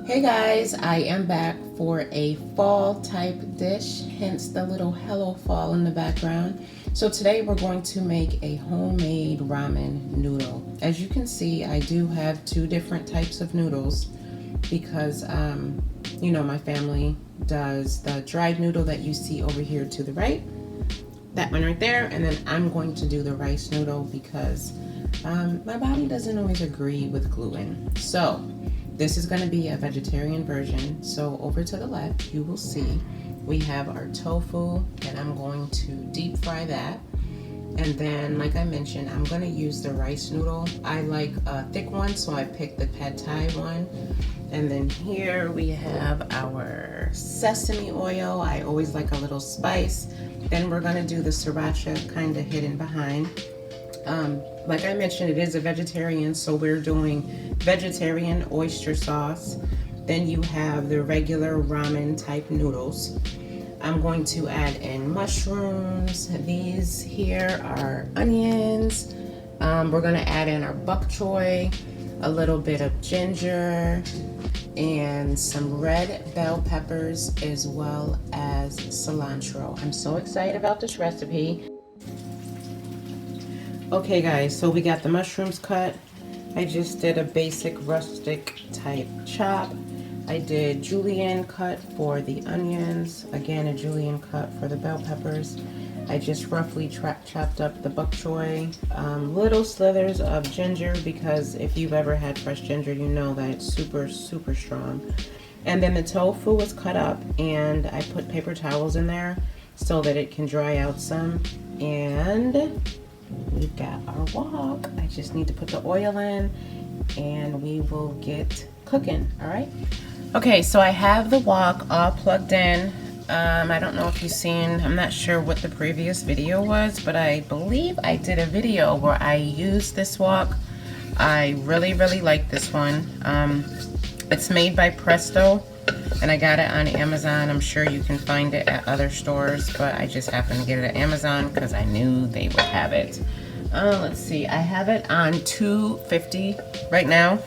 Hey guys, I am back for a fall type dish, hence the little hello fall in the background. So today we're going to make a homemade ramen noodle. As you can see, I do have two different types of noodles because my family does the dried noodle that you see over here to the right, that one right there, and then I'm going to do the rice noodle because my body doesn't always agree with gluten. So this is going to be a vegetarian version. So over to the left, you will see we have our tofu, and I'm going to deep fry that. And then, like I mentioned, I'm going to use the rice noodle. I like a thick one, so I picked the pad thai one. And then here we have our sesame oil. I always like a little spice. Then we're going to do the sriracha kind of hidden behind. Like I mentioned, it is a vegetarian, so we're doing vegetarian oyster sauce. Then you have the regular ramen type noodles. I'm going to add in mushrooms. These here are onions. We're going to add in our bok choy, a little bit of ginger, and some red bell peppers, as well as cilantro. I'm so excited about this recipe. Okay guys, so we got the mushrooms cut. I just did a basic rustic type chop. I did julienne cut for the onions. Again, a julienne cut for the bell peppers. I just roughly chopped up the bok choy. Little slithers of ginger, because if you've ever had fresh ginger, you know that it's super, super strong. And then the tofu was cut up, and I put paper towels in there so that it can dry out some. And we've got our wok. I just need to put the oil in and we will get cooking. All right. Okay, so I have the wok all plugged in. I don't know if you've seen, I'm not sure what the previous video was, but I believe I did a video where I used this wok. I really like this one. It's made by Presto, and I got it on Amazon. I'm sure you can find it at other stores, but I just happened to get it at Amazon because I knew they would have it. Let's see, I have it on 250 right now.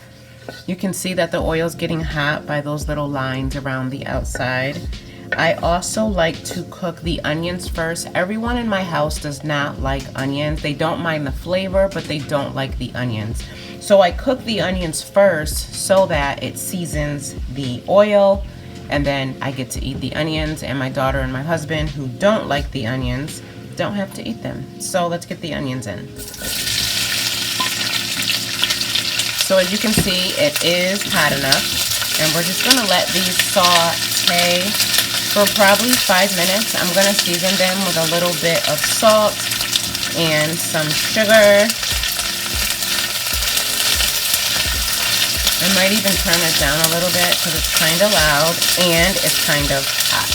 You can see that the oil's getting hot by those little lines around the outside. I also like to cook the onions first. Everyone in my house does not like onions. They don't mind the flavor, but they don't like the onions. So I cook the onions first so that it seasons the oil, and then I get to eat the onions, and my daughter and my husband, who don't like the onions, don't have to eat them. So let's get the onions in. So as you can see, it is hot enough, and we're just gonna let these saute for probably 5 minutes. I'm gonna season them with a little bit of salt and some sugar. I might even turn it down a little bit because it's kind of loud and it's kind of hot.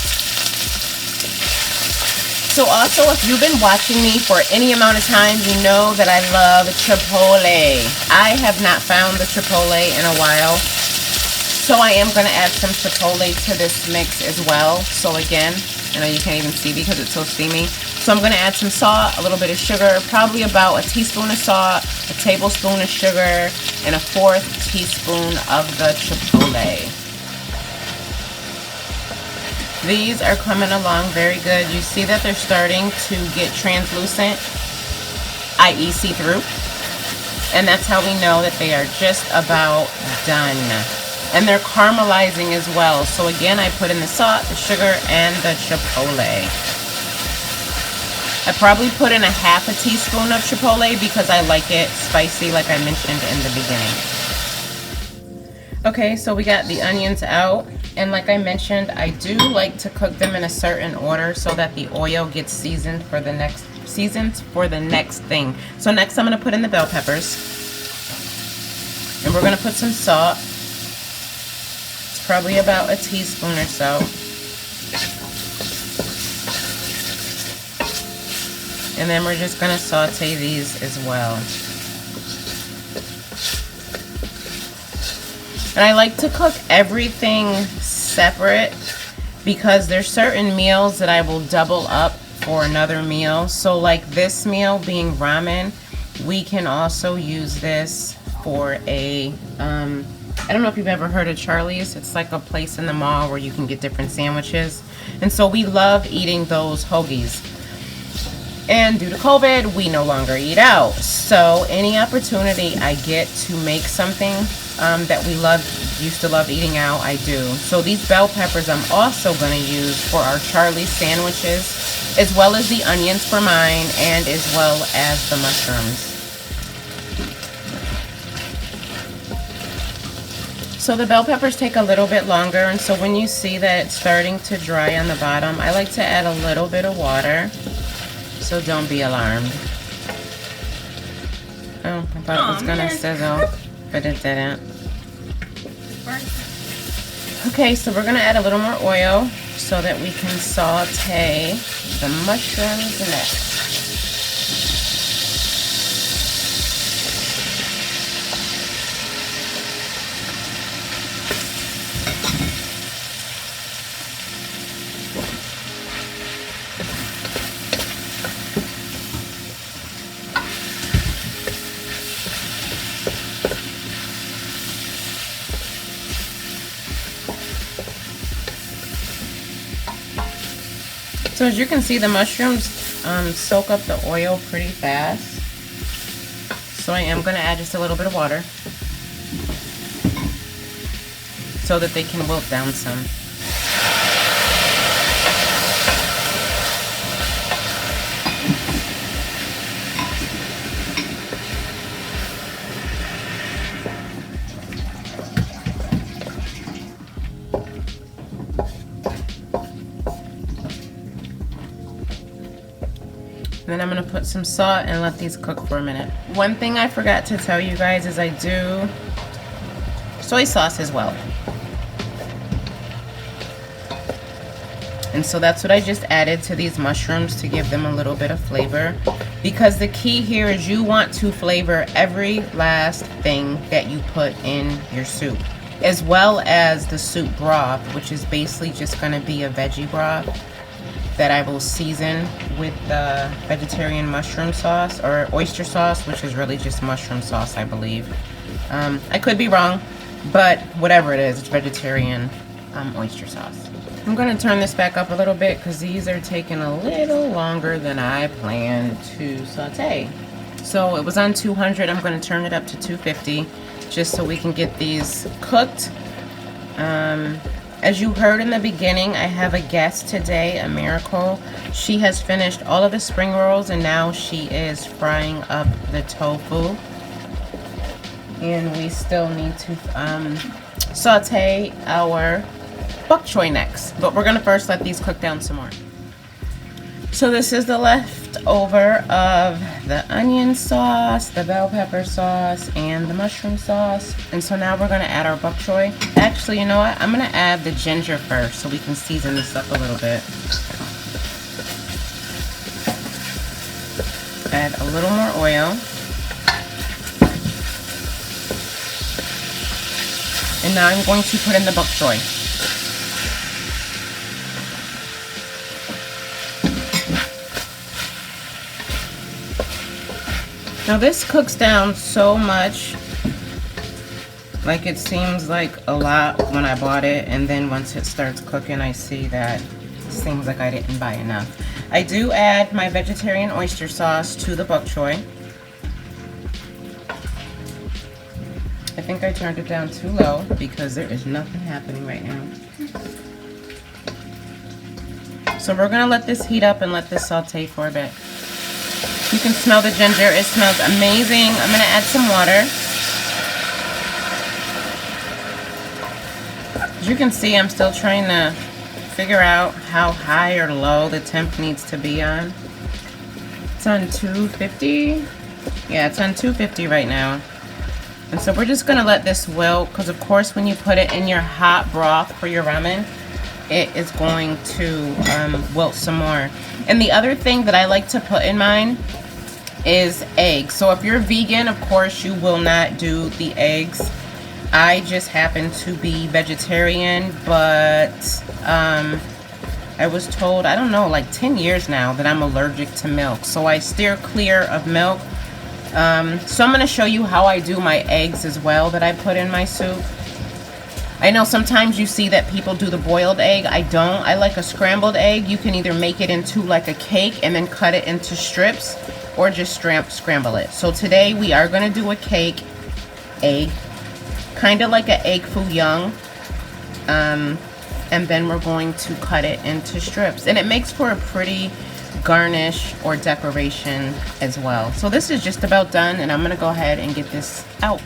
So also, if you've been watching me for any amount of time, you know that I love chipotle. I have not found the chipotle in a while, so I am going to add some chipotle to this mix as well. So again, I know you can't even see because it's so steamy. So I'm going to add some salt, a little bit of sugar, probably about a teaspoon of salt, a tablespoon of sugar, and a 1/4 teaspoon of the chipotle. These are coming along very good. You see that they're starting to get translucent, i.e. see-through. And that's how we know that they are just about done. And they're caramelizing as well. So again, I put in the salt, the sugar, and the chipotle. I probably put in a 1/2 teaspoon of chipotle because I like it spicy, like I mentioned in the beginning. Okay, so we got the onions out, and like I mentioned, I do like to cook them in a certain order so that the oil gets seasoned for the next thing. So next I'm going to put in the bell peppers, and we're going to put some salt. It's probably about a teaspoon or so. And then we're just going to saute these as well. And I like to cook everything separate because there's certain meals that I will double up for another meal. So like this meal being ramen, we can also use this for a, I don't know if you've ever heard of Charlie's. It's like a place in the mall where you can get different sandwiches. And so we love eating those hoagies. And due to COVID, we no longer eat out. So any opportunity I get to make something that we used to love eating out, I do. So these bell peppers I'm also going to use for our Charlie's sandwiches, as well as the onions for mine, and as well as the mushrooms. So the bell peppers take a little bit longer, and so when you see that it's starting to dry on the bottom, I like to add a little bit of water, so don't be alarmed. Oh, I thought it was gonna sizzle, but it didn't. Okay, so we're gonna add a little more oil so that we can saute the mushrooms next. So as you can see, the mushrooms soak up the oil pretty fast. So I am going to add just a little bit of water so that they can wilt down some. Then I'm going to put some salt and let these cook for a minute. One thing I forgot to tell you guys is I do soy sauce as well. And so that's what I just added to these mushrooms to give them a little bit of flavor. Because the key here is you want to flavor every last thing that you put in your soup, as well as the soup broth, which is basically just going to be a veggie broth that I will season with the vegetarian mushroom sauce, or oyster sauce, which is really just mushroom sauce, I believe. I could be wrong, but whatever it is, it's vegetarian oyster sauce. I'm going to turn this back up a little bit because these are taking a little longer than I planned to saute. So it was on 200, I'm going to turn it up to 250 just so we can get these cooked. As you heard in the beginning, I have a guest today, AmiraCole. She has finished all of the spring rolls and now she is frying up the tofu. And we still need to saute our bok choy next. But we're gonna first let these cook down some more. So this is the leftover of the onion sauce, the bell pepper sauce, and the mushroom sauce. And so now we're going to add our bok choy. Actually, you know what? I'm going to add the ginger first so we can season this up a little bit. Add a little more oil. And now I'm going to put in the bok choy. Now this cooks down so much, like it seems like a lot when I bought it, and then once it starts cooking I see that it seems like I didn't buy enough. I do add my vegetarian oyster sauce to the bok choy. I think I turned it down too low because there is nothing happening right now. So we're going to let this heat up and let this saute for a bit. You can smell the ginger. It smells amazing. I'm going to add some water. As you can see, I'm still trying to figure out how high or low the temp needs to be on. It's on 250. Yeah, it's on 250 right now. And so we're just going to let this wilt, because of course when you put it in your hot broth for your ramen, it is going to wilt some more. And the other thing that I like to put in mine is eggs. So if you're vegan, of course you will not do the eggs. I just happen to be vegetarian, but I was told, I don't know, like 10 years now that I'm allergic to milk. So I steer clear of milk So I'm going to show you how I do my eggs as well that I put in my soup. I know sometimes you see that people do the boiled egg. I don't. I like a scrambled egg. You can either make it into like a cake and then cut it into strips, or just scramble it. So today we are going to do a cake egg, kind of like an egg foo young. And then we're going to cut it into strips. And it makes for a pretty garnish or decoration as well. So this is just about done, and I'm going to go ahead and get this out.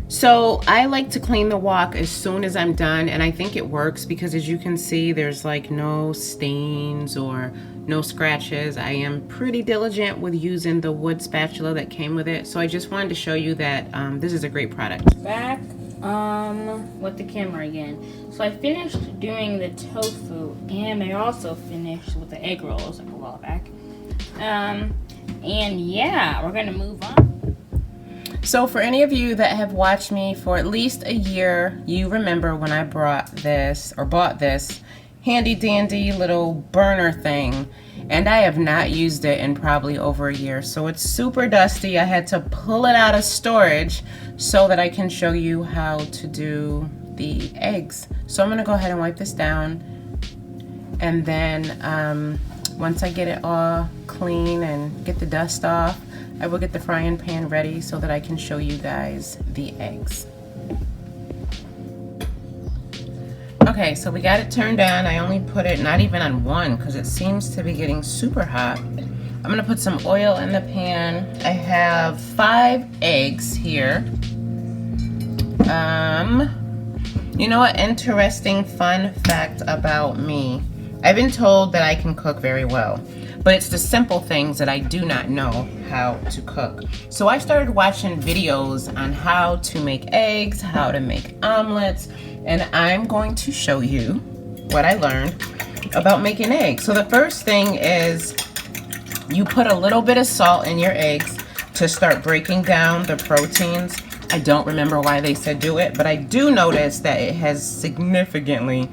So I like to clean the wok as soon as I'm done, and I think it works because as you can see, there's like no stains or no scratches. I am pretty diligent with using the wood spatula that came with it. So I just wanted to show you that this is a great product. Back with the camera again. So I finished doing the tofu, and I also finished with the egg rolls like a while back. And yeah, we're gonna move on. So for any of you that have watched me for at least a year, you remember when I bought this handy dandy little burner thing, and I have not used it in probably over a year. So it's super dusty. I had to pull it out of storage so that I can show you how to do the eggs. So I'm gonna go ahead and wipe this down, and then once I get it all clean and get the dust off, I will get the frying pan ready so that I can show you guys the eggs. Okay, so we got it turned on. I only put it not even on one because it seems to be getting super hot. I'm gonna put some oil in the pan. I have 5 eggs here. You know what, interesting fun fact about me. I've been told that I can cook very well, but it's the simple things that I do not know how to cook. So I started watching videos on how to make eggs, how to make omelets, and I'm going to show you what I learned about making eggs. So the first thing is you put a little bit of salt in your eggs to start breaking down the proteins. I don't remember why they said do it, but I do notice that it has significantly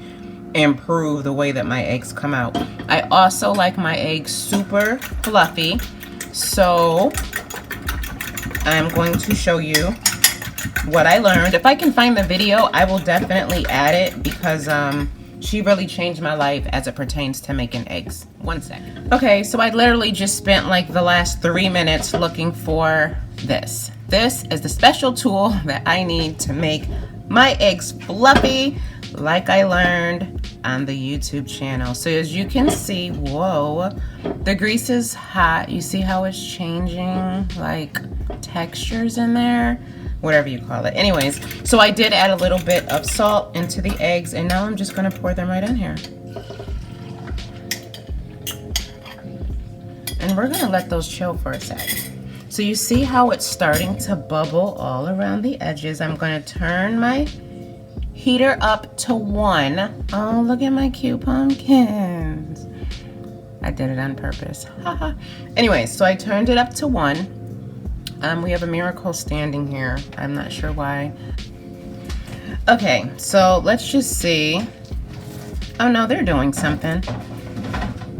improved the way that my eggs come out. I also like my eggs super fluffy, so I'm going to show you what I learned. If I can find the video, I will definitely add it because she really changed my life as it pertains to making eggs. 1 second. Okay, so I literally just spent like the last 3 minutes looking for this. This is the special tool that I need to make my eggs fluffy, like I learned on the YouTube channel. So as you can see, whoa, the grease is hot. You see how it's changing like textures in there, whatever you call it. Anyways, so I did add a little bit of salt into the eggs, and now I'm just gonna pour them right in here. And we're gonna let those chill for a sec. So you see how it's starting to bubble all around the edges. I'm gonna turn my heater up to 1. Oh, look at my cute pumpkins. I did it on purpose. Anyways, so I turned it up to 1. We have AmiraCole standing here. I'm not sure why. Okay, so let's just see. Oh no, they're doing something.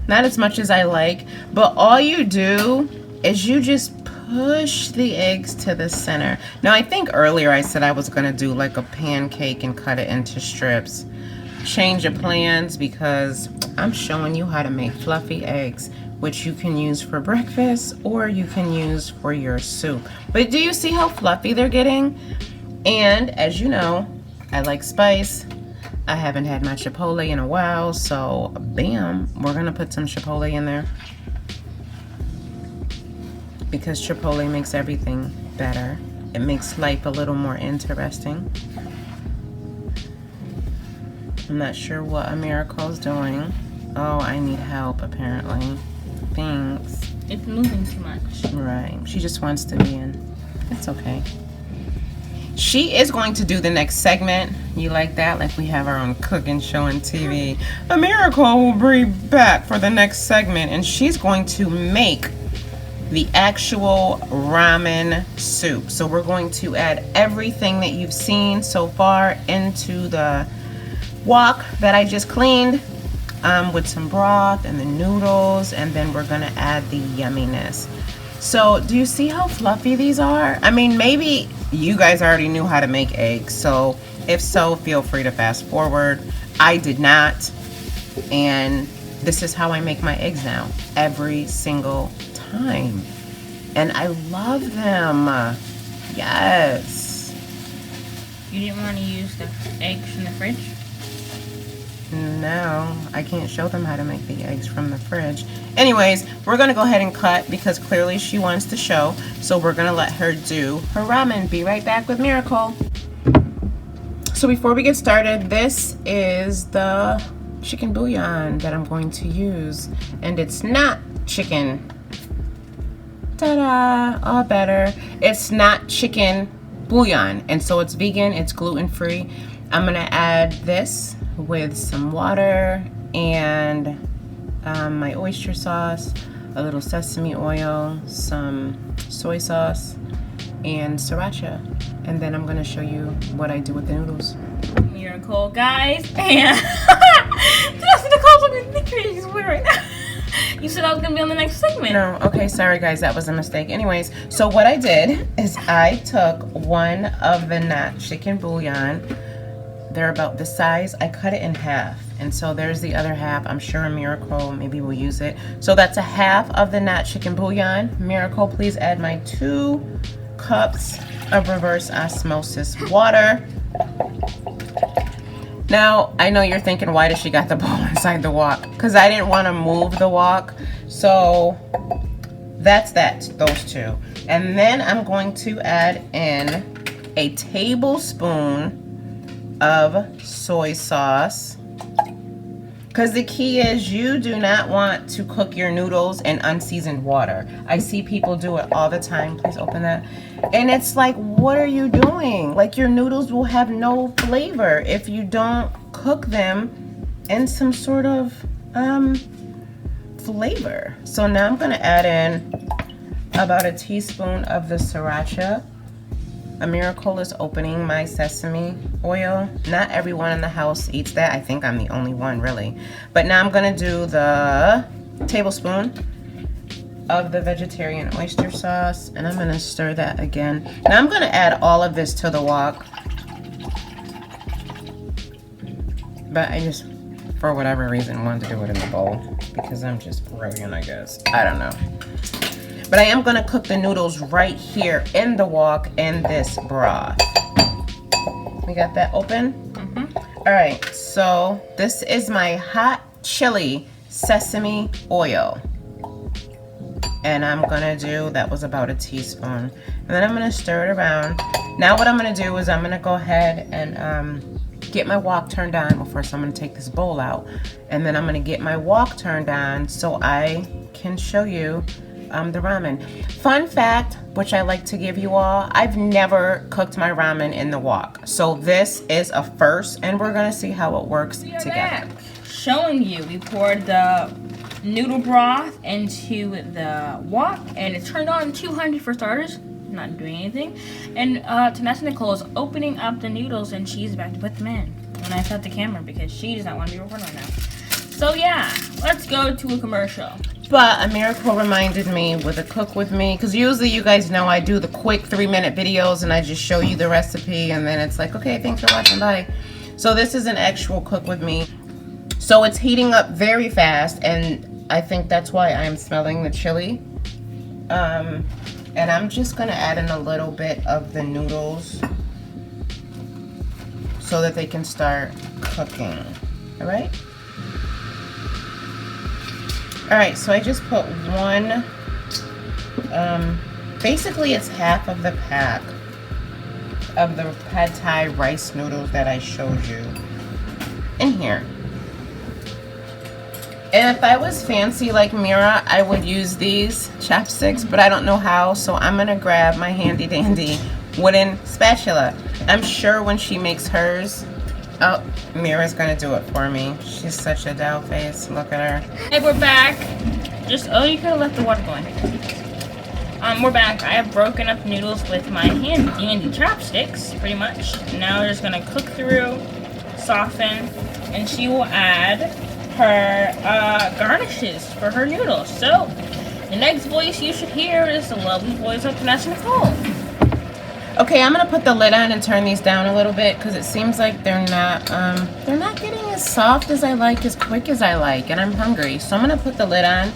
Not as much as I like, but all you do is you just push the eggs to the center. Now I think earlier I said I was gonna do like a pancake and cut it into strips. Change of plans because I'm showing you how to make fluffy eggs, which you can use for breakfast or you can use for your soup. But do you see how fluffy they're getting? And as you know, I like spice. I haven't had my chipotle in a while, so bam, we're gonna put some chipotle in there, because chipotle makes everything better. It makes life a little more interesting. I'm not sure what AmiraCole's doing. Oh, I need help apparently. Thanks. It's moving too much. Right, she just wants to be in. It's okay. She is going to do the next segment. You like that? Like we have our own cooking show on TV. AmiraCole will be back for the next segment, and she's going to make the actual ramen soup. So we're going to add everything that you've seen so far into the wok that I just cleaned with some broth and the noodles, and then we're gonna add the yumminess. So do you see how fluffy these are? I mean, maybe you guys already knew how to make eggs, so if so, feel free to fast forward. I did not, and this is how I make my eggs now, every single time. And I love them. Yes. You didn't want to use the eggs from the fridge? No, I can't show them how to make the eggs from the fridge. Anyways, we're gonna go ahead and cut because clearly she wants to show. So we're gonna let her do her ramen. Be right back with AmiraCole. So before we get started, this is the chicken bouillon that I'm going to use. And it's not chicken. Ta-da, all better. It's not chicken bouillon. And so it's vegan, it's gluten-free. I'm gonna add this with some water and my oyster sauce, a little sesame oil, some soy sauce, and sriracha. And then I'm gonna show you what I do with the noodles. AmiraCole, guys, and TinessaNicole's looking the craziest way right now. You said I was gonna be on the next segment. No, okay, sorry guys, that was a mistake. Anyways, so what I did is I took one of the not chicken bouillon. They're about this size. I cut it in half. And so there's the other half. I'm sure AmiraCole maybe will use it. So that's a half of the not chicken bouillon. AmiraCole, please add my 2 cups of reverse osmosis water. Now, I know you're thinking, why does she got the bowl inside the wok? Because I didn't want to move the wok. So that's those 2. And then I'm going to add in a tablespoon of soy sauce, because the key is you do not want to cook your noodles in unseasoned water. I see people do it all the time. Please open that. And it's like, what are you doing? Like, your noodles will have no flavor if you don't cook them in some sort of flavor. So now I'm gonna add in about a teaspoon of the sriracha. AmiraCole is opening my sesame oil. Not everyone in the house eats that. I think I'm the only one, really. But now I'm gonna do the tablespoon of the vegetarian oyster sauce, and I'm gonna stir that again. Now I'm gonna add all of this to the wok. But I just, for whatever reason, wanted to do it in the bowl because I'm just brilliant, I guess. I don't know. But I am gonna cook the noodles right here in the wok in this broth. We got that open? Mm-hmm. All right, so this is my hot chili sesame oil. And I'm gonna do, that was about a teaspoon. And then I'm gonna stir it around. Now what I'm gonna do is I'm gonna go ahead and get my wok turned on. Well, first I'm gonna take this bowl out. And then I'm gonna get my wok turned on so I can show you the ramen. Fun fact, which I like to give you all, I've never cooked my ramen in the wok. So this is a first, and we're gonna see how it works together. Back. Showing you, we poured the noodle broth into the wok, and it turned on 200 for starters. Not doing anything. And TinessaNicole is opening up the noodles, and she's about to put them in. And I set the camera because she does not want to be recording right now. So yeah, let's go to a commercial. But AmiraCole reminded me with a cook with me, because usually you guys know I do the quick 3-minute videos and I just show you the recipe and then it's like, okay, thanks for watching, bye. So this is an actual cook with me. So it's heating up very fast, and I think that's why I'm smelling the chili. And I'm just gonna add in a little bit of the noodles so that they can start cooking, all right? All right, so I just put one, basically it's half of the pack of the pad thai rice noodles that I showed you in here. And if I was fancy like Mira, I would use these chopsticks, but I don't know how, so I'm gonna grab my handy dandy wooden spatula. I'm sure when she makes hers, oh, Mira's gonna do it for me. She's such a doll face. Look at her. Hey, we're back. Oh, you could have left the water going. We're back. I have broken up noodles with my handy chopsticks, pretty much. Now we're just gonna cook through, soften, and she will add her garnishes for her noodles. So The next voice you should hear is the lovely voice of TinessaNicole. Okay, I'm gonna put the lid on and turn these down a little bit because it seems like they're not getting as soft as I like, as quick as I like, and I'm hungry. So I'm gonna put the lid on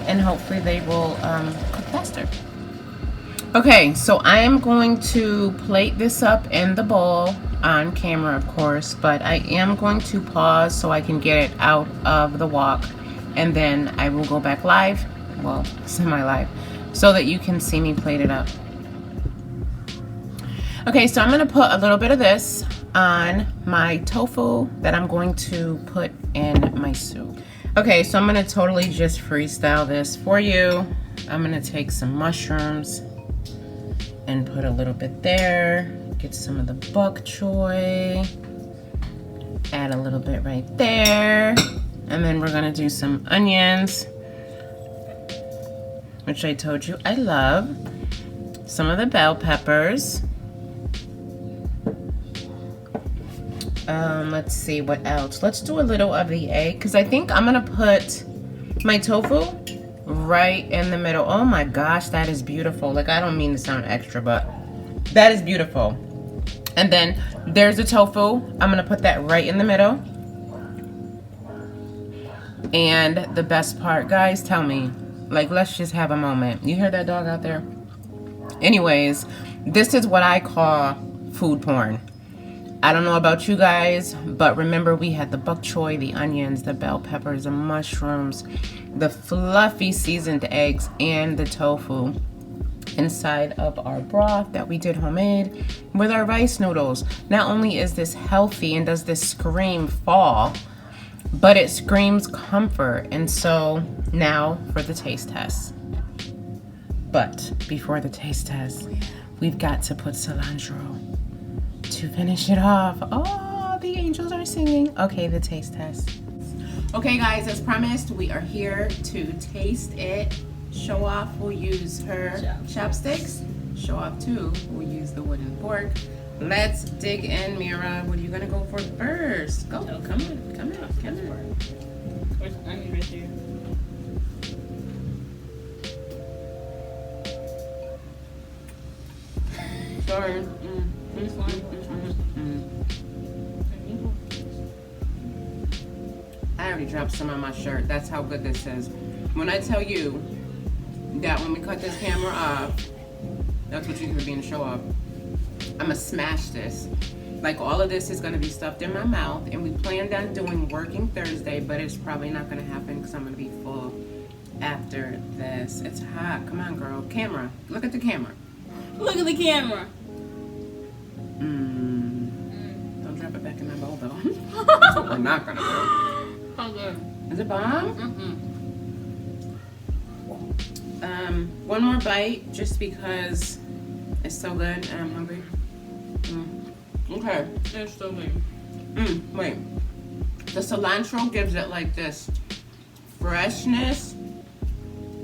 and hopefully they will cook faster. Okay, so I am going to plate this up in the bowl on camera, of course, but I am going to pause so I can get it out of the wok, and then I will go back live, well, semi-live, so that you can see me plate it up. Okay, so I'm gonna put a little bit of this on my tofu that I'm going to put in my soup. Okay, so I'm gonna totally just freestyle this for you. I'm gonna take some mushrooms and put a little bit there. Get some of the bok choy. Add a little bit right there. And then we're gonna do some onions, which I told you I love. Some of the bell peppers. Let's see what else. Let's do a little of the egg because I think I'm gonna put my tofu right in the middle. Oh my gosh, that is beautiful. Like, I don't mean to sound extra, but that is beautiful. And then there's the tofu. I'm gonna put that right in the middle. And the best part, guys, tell me, like, let's just have a moment. You hear that dog out there? Anyways, this is what I call food porn. I don't know about you guys, but remember we had the bok choy, the onions, the bell peppers, the mushrooms, the fluffy seasoned eggs, and the tofu inside of our broth that we did homemade with our rice noodles. Not only is this healthy and does this scream fall, but it screams comfort. And so now for the taste test. But before the taste test, we've got to put cilantro to finish it off. Oh, the angels are singing. Okay, the taste test. Okay guys, as promised, we are here to taste it. Show off will use her chopsticks. Show off too will use the wooden fork. Let's dig in, Mira. What are you gonna go for first? Go, come on, come on, come on. Where's the onion right there? Sorry. I already dropped some on my shirt. That's how good this is. When I tell you that when we cut this camera off, that's what you're gonna be in the show off. I'm gonna smash this. Like, all of this is gonna be stuffed in my mouth, and we planned on doing working Thursday, but it's probably not gonna happen because I'm gonna be full after this. It's hot. Come on, girl. Camera. Look at the camera. Look at the camera. Don't drop it back in my bowl, though. We're not gonna do. How good? Is it bomb? One more bite, just because it's so good and I'm hungry. Okay. It's so good. Wait. The cilantro gives it like this freshness.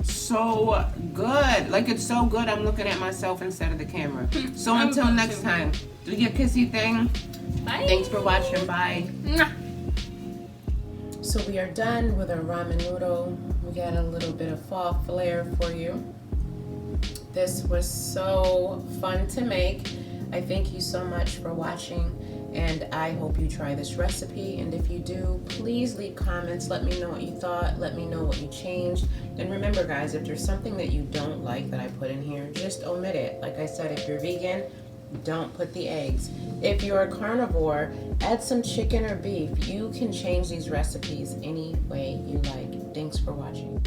So good. Like, it's so good I'm looking at myself instead of the camera. So until next time, do your kissy thing. Bye. Thanks for watching. Bye. Mwah. So we are done with our ramen noodle. We got a little bit of fall flair for you. This was so fun to make. I thank you so much for watching, and I hope you try this recipe. And if you do, please leave comments. Let me know what you thought. Let me know what you changed. And remember, guys, if there's something that you don't like that I put in here, just omit it. Like I said, if you're vegan, don't put the eggs. If you're a carnivore, add some chicken or beef. You can change these recipes any way you like. Thanks for watching.